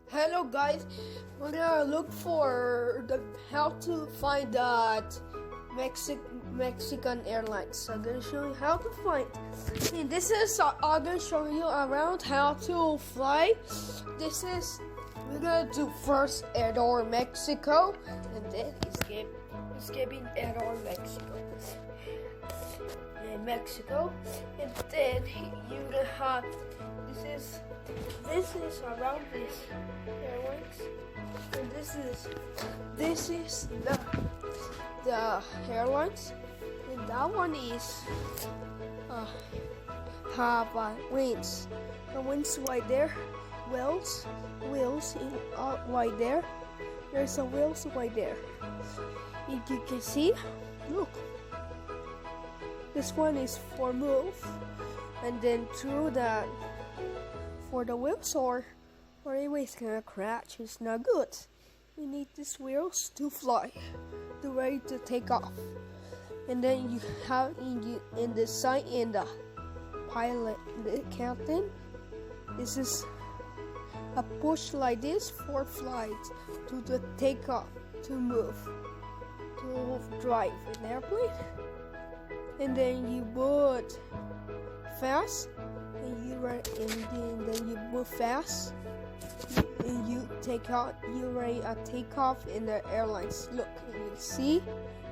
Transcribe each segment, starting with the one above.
Hello guys, we're gonna look for how to find that Mexican Airlines. I'm gonna show you how to find. And this is I'm gonna show you around how to fly. This is we're gonna do first Ecuador, Mexico, and then escaping Ecuador, Mexico, and then you're gonna have this is around this airlines, and this is the airlines, and that one is have wings. The wings right there, wheels in right there. There's a wheels right there. If you can see, look. This one is for move, and then through that. For the wheels or anyway it's gonna crash. It's not good. We need these wheels to fly, to ready to take off. And then you have in the side in the pilot, the captain. This is a push like this for flight to the takeoff, to move, to drive an airplane. And then you put fast. And then you move fast, and you take out. You ready to take off in the airlines. Look, and you see,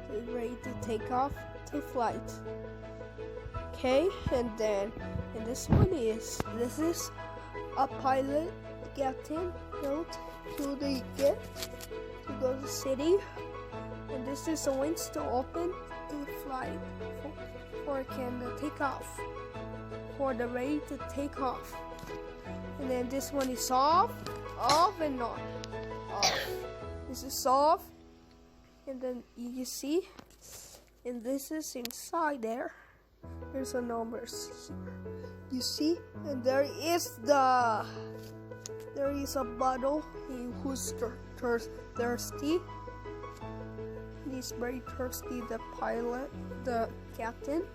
you're ready to take off to flight. Okay, and this is a pilot captain built to the get to go to the city, and this is a wings to open to flight for can take off. For the ready to take off. And then this one is off and on. Off. This is off, and then you see, and this is inside there. There's a numbers here. You see, and there is a bottle who's thirsty. He's very thirsty, the pilot, the captain.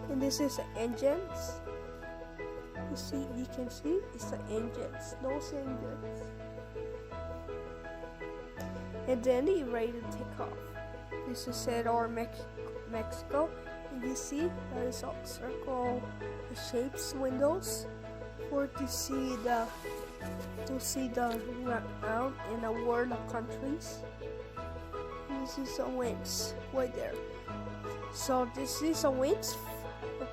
And this is the engines. You can see it's the engines, those engines. And then you're ready to take off. This is Ecuador, Mexico. And you see there is a circle shapes windows for to see the round in the world of countries. This is a wings right there. So this is a wings.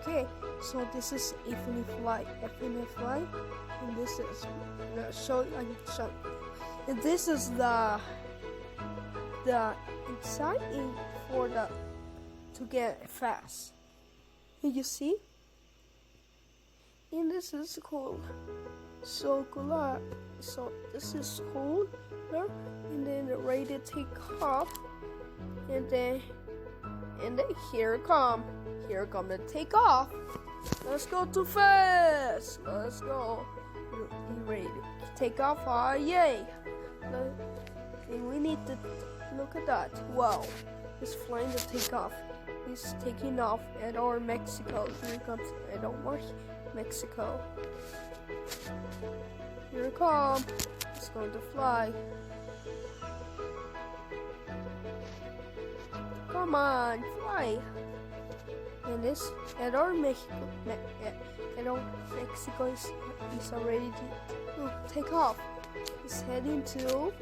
Okay, so this is infinite flight, and this is show. And this is the inside in for the to get fast. And you see, and this is cool. So cool. So this is cool, and then ready to take off, and then here come the takeoff. Let's go too fast. Let's go. You ready to take off? Ah, yay! And we need to look at that. Wow, it's flying to take off. It's taking off at our Mexico. Here comes at our Mexico. Here it comes. It's going to fly. Come on, fly. And this Ecuador, Mexico is already to take off. It's heading to.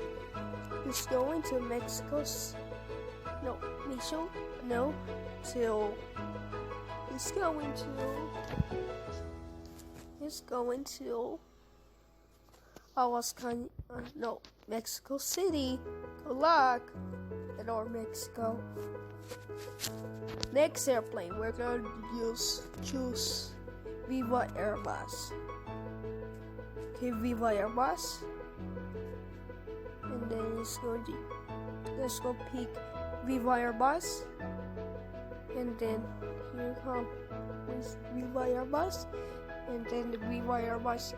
It's going to Mexico's. No, Michel. No, till. It's going to. Mexico City. Good luck, Ecuador, Mexico. Next airplane, we're going to choose Viva Airbus. Okay, Viva Airbus. And then let's go pick Viva Airbus. And then here come with Viva Airbus. And then the Viva Airbus,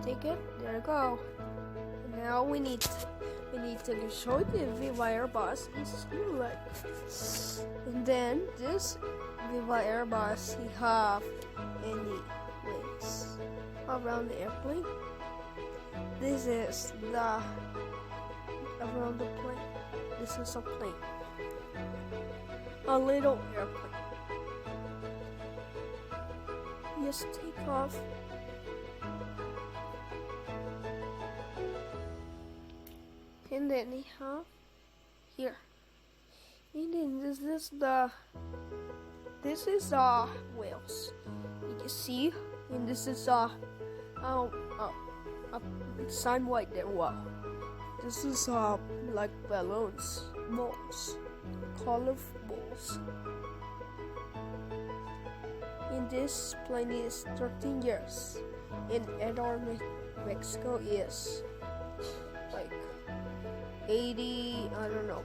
take it. There you go. And now we need to show the Viva Airbus is like. And then this Viva Airbus, we have any wings around the airplane. This is the around the plane. This is a plane. A little airplane. Just take off. And then we have here. And then this is the wheels. You can see, and this is a sign right there. Wow. This is like balloons, balls, colorful balls. And this plane is 13 years. In Edor, Mexico is like 80, I don't know,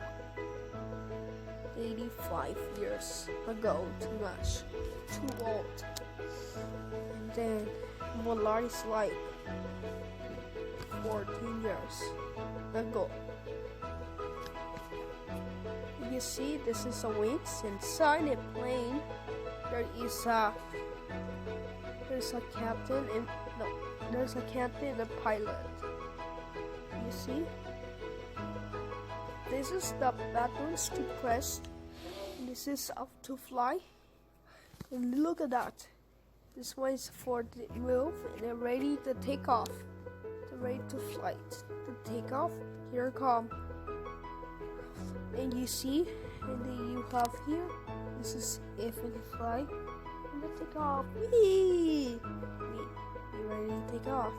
85 years ago, too much, too old. And then Volar is like 14 years ago. You see, this is a wings. Inside the plane, there's a captain and there's a captain and a pilot. You see, this is the buttons to press. This is up to fly. And look at that. This one is for the move and they're ready to take off. They're ready to flight. To take off. Here come. And you see, and then you have here. This is if we fly. And they take off. Whee! You ready to take off?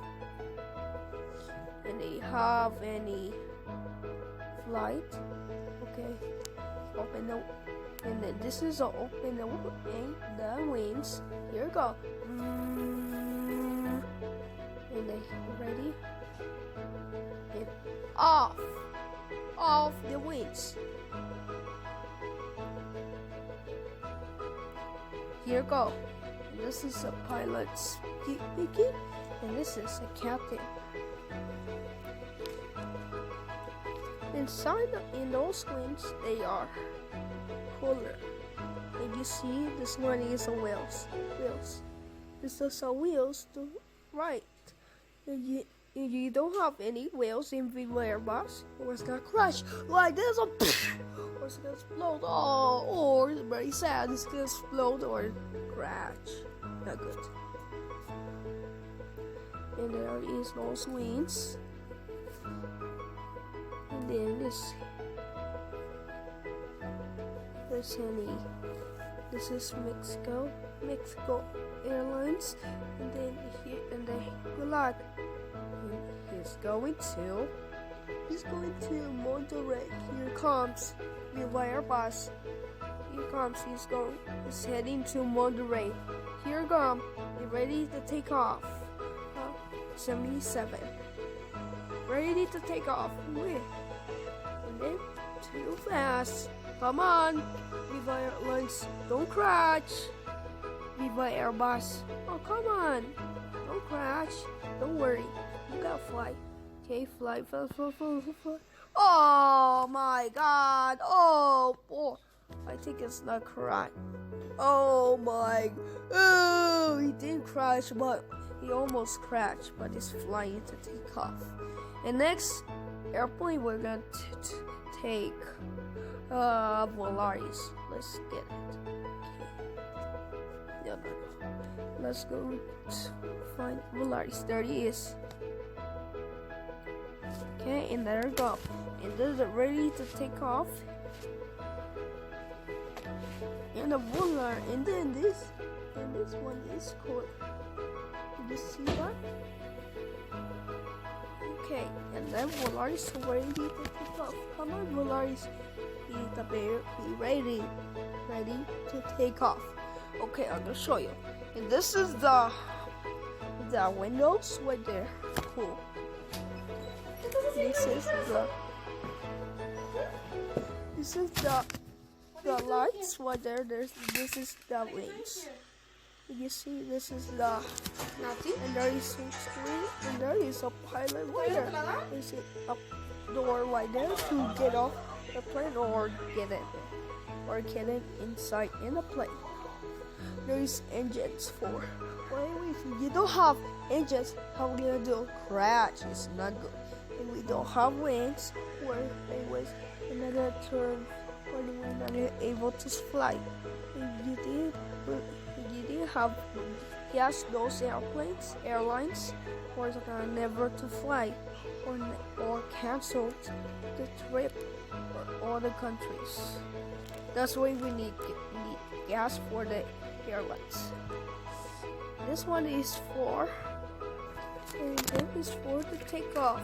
And they have any flight. Okay. Open the. And then this is open the wings. Here we go. And they ready. And off. Off the wings. Here we go. And this is a pilot's speaking. And this is a captain. Inside in those wings, they are cooler. And you see, this one is a wheels. This is a wheels to right. And you don't have any wheels in Viva Airbus, or it's gonna crash like this, or it's gonna explode. Oh, or it's very sad. It's gonna explode or crash. Not good. And there is those wings. And then this is Mexico Airlines, and then here and then good luck. And he's going to Monterrey. Here comes the Airbus. Here comes. He's heading to Monterrey. Here come. Get ready to take off. 77. Ready to take off. And then too fast. Come on, Viva Airlines, don't crash. Viva Airbus, oh come on, don't crash. Don't worry, you gotta fly. Okay, fly. Oh my God! Oh boy, I think it's not correct. Oh my! Oh, he didn't crash, but he almost crashed. But he's flying to take off. And next airplane we're going to take. Volaris. Let's get it. Okay. No. Let's go find Volaris. There he is. Okay, and there we go. And this is ready to take off. And the Volar, and then this one is called. Did you see that? Okay, and then Volaris is ready to take off. Come on, Volaris. Be ready to take off. Okay, I'm gonna show you. And this is the windows right there. Cool. This is the lights right there. This is the wings. You see, this is the and there is some screen, and there is a pilot right there. There's a door right there to get off the plane or get it inside in the plane. There is engines for. Wait, you don't have And just how we gonna do? Crash. It's not good. And we don't have wings where it was another term when we're not able to fly. If you did have yes, those airlines was never to fly or canceled the trip for all the countries. That's why we need gas for the airlines. This one is for, and this is for the takeoff.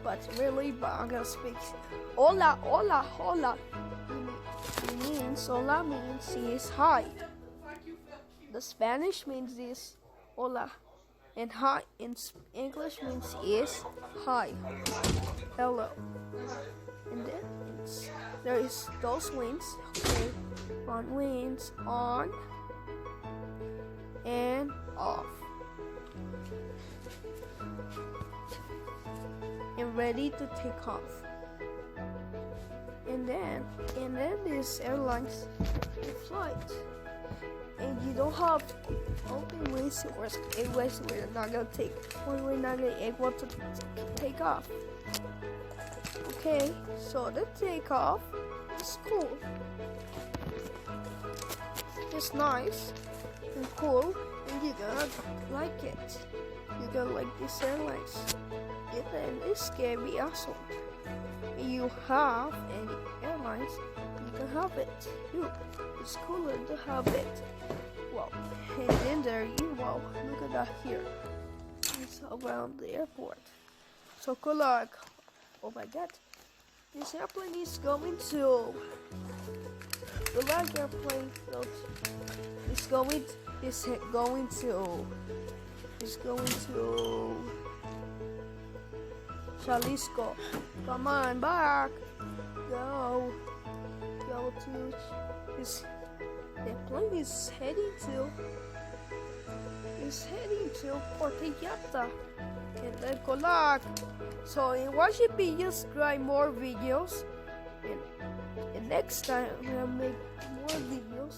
But really, I'm gonna speak. Hola, hola, hola. Hola means is hi. The Spanish means is hola, and hi in English means is hi, hello. And then there is those wings. Okay, on wings on and off, and ready to take off. And then these airlines flight. And you don't have open wings or airways we're not gonna take when we're not able to take off. Okay, so the takeoff is cool. It's nice and cool, and you're gonna like it. You're gonna like these airlines. And then it's scary also. If you have any airlines, you can have it too. It's cooler to have it. Wow, and then there you wow, look at that here. It's around the airport. So cool, like, oh my god. This airplane is going to the large airplane is going to Jalisco. Come on back. Go to this. The plane is heading to Puerto Vallarta and then Colac. So in watching me just try more videos, and next time I'm gonna make more videos.